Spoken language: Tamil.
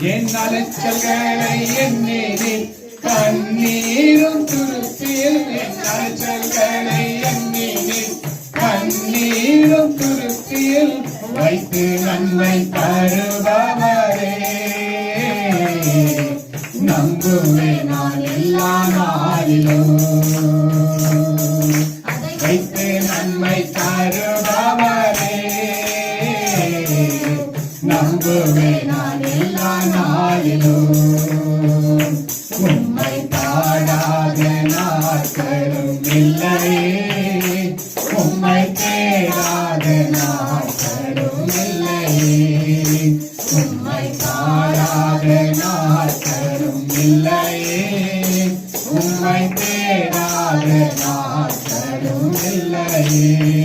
என் அலைச்சல்களை எண்ணினேன் கண்ணீரும் துருத்தியில் என் அலைச்சல்களை எண்ணினேன் கண்ணீரும் துருத்தியில் வைத்து நன்மை தருபவரே நம்புவேன் நான் எல்லா நாளிலும் வைத்து நன்மை தருபவரே நம்புவேன் நான் எல்லா நாளிலும் உம்மை பாடாத நாட்களும் இல்லையே உம்மை தேடாத நாட்களும் இல்லையே உம்மை பாடாத நாட்களும் இல்லையே உம்மை தேடாத நாட்களும் இல்லையே